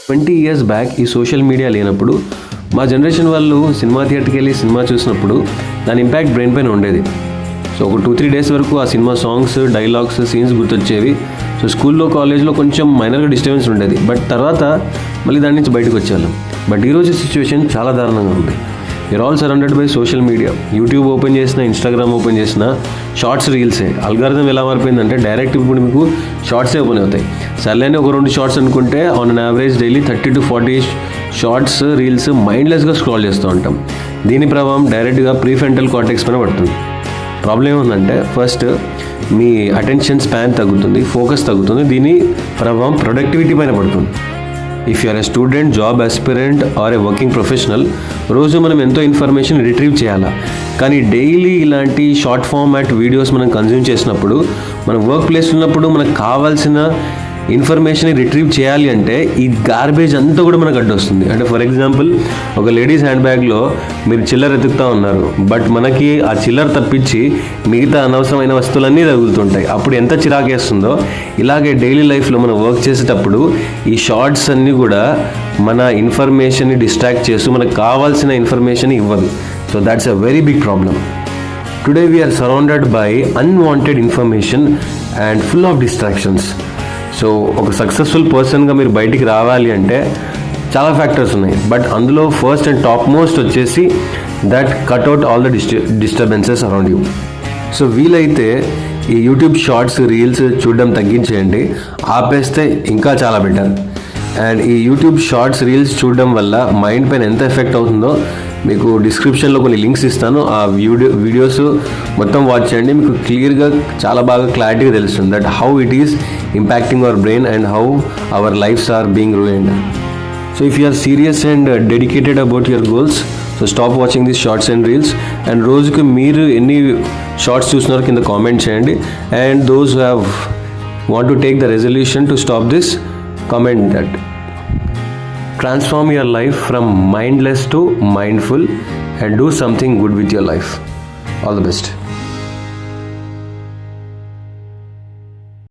20 years back ఈ social media లేనప్పుడు మా జనరేషన్ వాళ్ళు సినిమా థియేటర్కి వెళ్ళి సినిమా చూసినప్పుడు దాని ఇంపాక్ట్ బ్రెయిన్ పైన ఉండేది. సో ఒక 2-3 డేస్ వరకు ఆ సినిమా సాంగ్స్, డైలాగ్స్, సీన్స్ గుర్తొచ్చేవి. సో స్కూల్లో, కాలేజ్లో కొంచెం మైనర్గా డిస్టర్బెన్స్ ఉండేది, బట్ తర్వాత మళ్ళీ దాని నుంచి బయటకు వచ్చేవాళ్ళం. బట్ ఈరోజు సిచ్యువేషన్ చాలా దారుణంగా ఉంది. You're all surrounded by social media. YouTube open చేసిన, ఇన్స్టాగ్రామ్ ఓపెన్ చేసిన షార్ట్స్, రీల్సే. అల్గారిథం ఎలా మారిపోయిందంటే డైరెక్ట్ ఇప్పుడు మీకు షార్ట్సే ఓపెన్ అవుతాయి. సర్లేని ఒక 2 షార్ట్స్ అనుకుంటే on an average daily 30 to 40 shorts, reels మైండ్లెస్గా స్క్రాల్ చేస్తూ ఉంటాం. దీని ప్రభావం డైరెక్ట్గా ప్రీఫ్రంటల్ కార్టెక్స్ పైన పడుతుంది. ప్రాబ్లం ఏముందంటే ఫస్ట్ మీ అటెన్షన్ స్పాన్ తగ్గుతుంది, ఫోకస్ తగ్గుతుంది. దీని ప్రభావం ప్రొడక్టివిటీ పైన పడుతుంది. If you're a student, job aspirant or a working professional, రోజు మనం ఎంతో ఇన్ఫర్మేషన్ రిట్రీవ్ చేయాలా. కానీ డైలీ ఇలాంటి షార్ట్ ఫార్మాట్ వీడియోస్ మనం కన్జ్యూమ్ చేసినప్పుడు, మన వర్క్ ప్లేస్ ఉన్నప్పుడు మనకు కావాల్సిన ఇన్ఫర్మేషన్ రిట్రీవ్ చేయాలి అంటే ఈ గార్బేజ్ అంతా కూడా మనకు అడ్డొస్తుంది. అంటే ఫర్ ఎగ్జాంపుల్, ఒక లేడీస్ హ్యాండ్ బ్యాగ్లో మీరు చిల్లర ఎతుకుతూ ఉన్నారు, బట్ మనకి ఆ చిల్లర తప్పించి మిగతా అనవసరమైన వస్తువులన్నీ తగులుతుంటాయి. అప్పుడు ఎంత చిరాకేస్తుందో. ఇలాగే డైలీ లైఫ్లో మనం వర్క్ చేసేటప్పుడు ఈ షార్ట్స్ అన్నీ కూడా మన ఇన్ఫర్మేషన్ని డిస్ట్రాక్ట్ చేస్తూ మనకు కావాల్సిన ఇన్ఫర్మేషన్ ఇవ్వదు. So that's a very big problem. Today we're surrounded by unwanted information and full of distractions. So ఒక సక్సెస్ఫుల్ పర్సన్గా మీరు బయటికి రావాలి అంటే చాలా ఫ్యాక్టర్స్ ఉన్నాయి, బట్ అందులో ఫస్ట్ అండ్ టాప్ మోస్ట్ వచ్చేసి that cutout all the disturbances around you. So వీలైతే ఈ యూట్యూబ్ షార్ట్స్, రీల్స్ చూడడం తగ్గించేయండి. ఆపేస్తే ఇంకా చాలా బెటర్. అండ్ ఈ యూట్యూబ్ షార్ట్స్, రీల్స్ చూడడం వల్ల మైండ్ పైన ఎంత ఎఫెక్ట్ అవుతుందో మీకు డిస్క్రిప్షన్లో కొన్ని లింక్స్ ఇస్తాను. ఆ వీడియోస్ మొత్తం వాచ్ చేయండి. మీకు క్లియర్గా చాలా బాగా క్లారిటీగా తెలుస్తుంది that how it is impacting our brain and how our lives are being ruined. So if you are serious and dedicated about your goals, so stop watching these shorts and reels. And రోజుకి మీరు ఎన్ని shorts చూస్తున్నారో కింద comment చేయండి. And those who have want to take the resolution to stop this, comment that. Transform your life from mindless to mindful and do something good with your life. All the best.